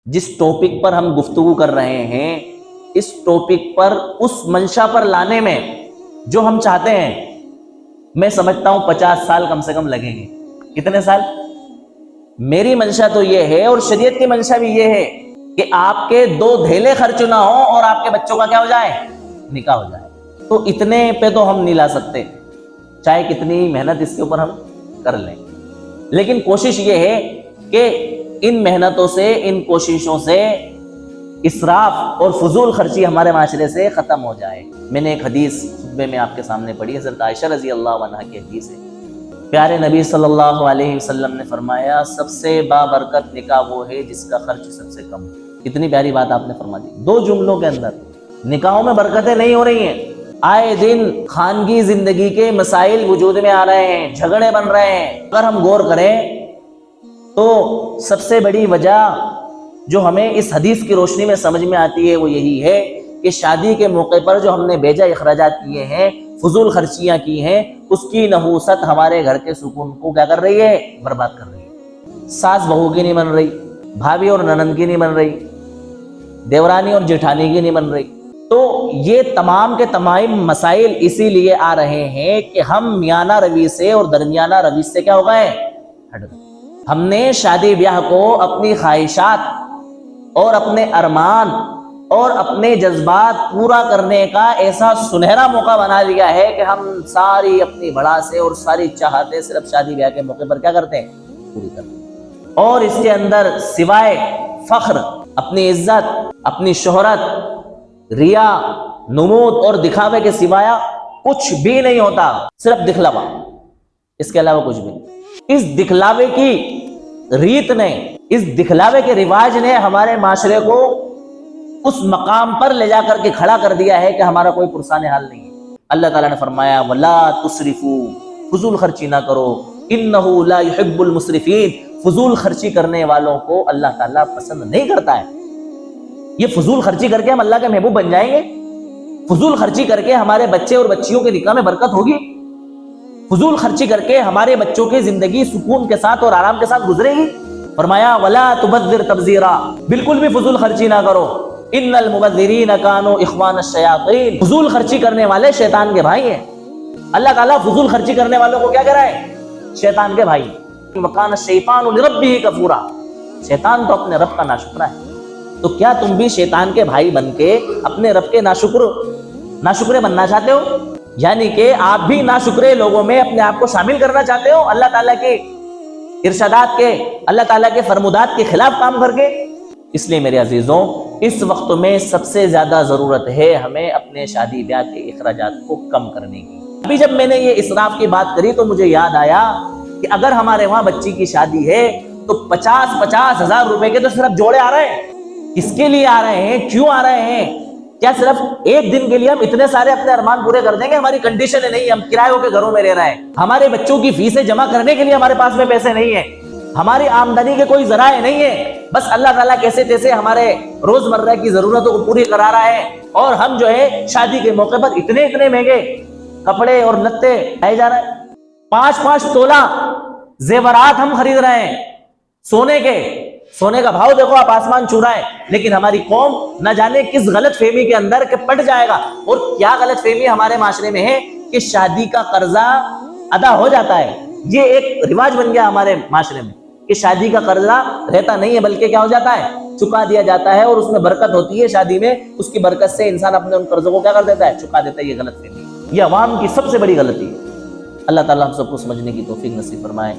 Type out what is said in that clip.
جس ٹاپک پر ہم گفتگو کر رہے ہیں اس ٹاپک پر اس منشا پر لانے میں جو ہم چاہتے ہیں، میں سمجھتا ہوں 50 سال کم سے کم لگیں گے۔ کتنے سال؟ میری منشا تو یہ ہے اور شریعت کی منشا بھی یہ ہے کہ آپ کے 2 دھیلے خرچ نہ ہوں اور آپ کے بچوں کا کیا ہو جائے؟ نکاح ہو جائے۔ تو اتنے پہ تو ہم نہیں لا سکتے، چاہے کتنی محنت اس کے اوپر ہم کر لیں، لیکن کوشش یہ ہے کہ ان محنتوں سے، ان کوششوں سے اسراف اور فضول خرچی ہمارے معاشرے سے ختم ہو جائے۔ میں نے ایک حدیث خطبے میں آپ کے سامنے پڑھی، حضرت عائشہ رضی اللہ عنہا کی حدیث ہے۔ پیارے نبی صلی اللہ علیہ وسلم نے فرمایا، سب سے بابرکت نکاح وہ ہے جس کا خرچ سب سے کم ہو۔ کتنی پیاری بات آپ نے فرما دی 2 جملوں کے اندر۔ نکاحوں میں برکتیں نہیں ہو رہی ہیں، آئے دن خانگی زندگی کے مسائل وجود میں آ رہے ہیں، جھگڑے بن رہے ہیں۔ اگر ہم غور کریں تو سب سے بڑی وجہ جو ہمیں اس حدیث کی روشنی میں سمجھ میں آتی ہے وہ یہی ہے کہ شادی کے موقع پر جو ہم نے بیجا اخراجات کیے ہیں، فضول خرچیاں کی ہیں، اس کی نحوست ہمارے گھر کے سکون کو کیا کر رہی ہے؟ برباد کر رہی ہے۔ ساس بہو کی نہیں بن رہی، بھابھی اور ننند کی نہیں بن رہی، دیورانی اور جیٹھانی کی نہیں بن رہی۔ تو یہ تمام کے تمام مسائل اسی لیے آ رہے ہیں کہ ہم میانہ روی سے اور درمیانہ روی سے کیا ہو گئے؟ ہٹ گئے۔ ہم نے شادی بیاہ کو اپنی خواہشات اور اپنے ارمان اور اپنے جذبات پورا کرنے کا ایسا سنہرا موقع بنا لیا ہے کہ ہم ساری اپنی بڑاسیں اور ساری چاہتیں صرف شادی بیاہ کے موقع پر کیا کرتے ہیں؟ پوری کرتے ہیں۔ اور اس کے اندر سوائے فخر، اپنی عزت، اپنی شہرت، ریا، نمود اور دکھاوے کے سوایا کچھ بھی نہیں ہوتا، صرف دکھلاوا، اس کے علاوہ کچھ بھی نہیں۔ اس دکھلاوے کی ریت نے، اس دکھلاوے کے رواج نے ہمارے معاشرے کو اس مقام پر لے جا کر کے کھڑا کر دیا ہے کہ ہمارا کوئی پرسان حال نہیں ہے۔ اللہ تعالیٰ نے فرمایا وَلَا تُسْرِفُوا، فضول خرچی نہ کرو، إِنَّهُ لَا يُحِبُّ الْمُسْرِفِينَ، فضول خرچی کرنے والوں کو اللہ تعالیٰ پسند نہیں کرتا ہے۔ یہ فضول خرچی کر کے ہم اللہ کے محبوب بن جائیں گے؟ فضول خرچی کر کے ہمارے بچے اور بچیوں کے نکاح میں برکت ہوگی؟ فضول خرچی کر کے ہمارے بچوں کی زندگی سکون کے ساتھ اور آرام کے ساتھ گزرے گی؟ فرمایا وَلَا تُبَذِّرْ تَبْذِيرًا، بالکل بھی فضول خرچی نہ کرو، إِنَّ الْمُبَذِّرِينَ كَانُوا إِخْوَانَ الشَّيَاطِينَ، فضول خرچی کرنے والے شیطان کے بھائی ہیں۔ اللہ تعالیٰ فضول خرچی کرنے والوں کو کیا کرائے؟ شیطان کے بھائی۔ وَكَانَ الشَّيْطَانُ لِرَبِّهِ كَفُورًا، شیطان تو اپنے رب کا ناشکرا ہے۔ تو کیا تم بھی شیطان کے بھائی بن کے اپنے رب کے ناشکرے بننا چاہتے ہو؟ یعنی کہ آپ بھی ناشکرے لوگوں میں اپنے آپ کو شامل کرنا چاہتے ہو، اللہ تعالیٰ کے ارشادات کے، اللہ تعالیٰ کے فرمودات کے خلاف کام کر کے؟ اس لیے میرے عزیزوں، اس وقت میں سب سے زیادہ ضرورت ہے ہمیں اپنے شادی بیاہ کے اخراجات کو کم کرنے کی۔ ابھی جب میں نے یہ اسراف کی بات کری تو مجھے یاد آیا کہ اگر ہمارے وہاں بچی کی شادی ہے تو 50 ہزار روپے کے تو صرف جوڑے آ رہے ہیں۔ کس کے لیے آ رہے ہیں؟ کیوں آ رہے ہیں؟ کیا صرف ایک دن کے لیے ہم اتنے سارے اپنے ارمان پورے کر دیں گے؟ ہماری کنڈیشن نہیں، ہم کرایوں کے گھروں میں رہ رہے ہیں، ہمارے بچوں کی فیسیں جمع کرنے کے لیے ہمارے پاس میں پیسے نہیں ہیں، ہماری آمدنی کے کوئی ذرائع نہیں ہے، بس اللہ تعالیٰ کیسے تیسے ہمارے روزمرہ کی ضرورتوں کو پوری کرا رہا ہے، اور ہم جو ہے شادی کے موقع پر اتنے مہنگے کپڑے اور لتے لائے جا رہے ہیں، 5 تولہ زیورات ہم خرید رہے ہیں سونے کا بھاؤ دیکھو آپ، آسمان چھو رہا ہے، لیکن ہماری قوم نہ جانے کس غلط فہمی کے اندر کہ پٹ جائے گا۔ اور کیا غلط فہمی ہمارے معاشرے میں ہے کہ شادی کا قرضہ ادا ہو جاتا ہے۔ یہ ایک رواج بن گیا ہمارے معاشرے میں کہ شادی کا قرضہ رہتا نہیں ہے، بلکہ کیا ہو جاتا ہے؟ چکا دیا جاتا ہے، اور اس میں برکت ہوتی ہے شادی میں، اس کی برکت سے انسان اپنے ان قرضوں کو کیا کر دیتا ہے؟ چکا دیتا ہے۔ یہ غلط فہمی، یہ عوام کی سب سے بڑی غلطی ہے۔ اللہ تعالیٰ ہم سب کو سمجھنے کی توفیق نصیب فرمائے۔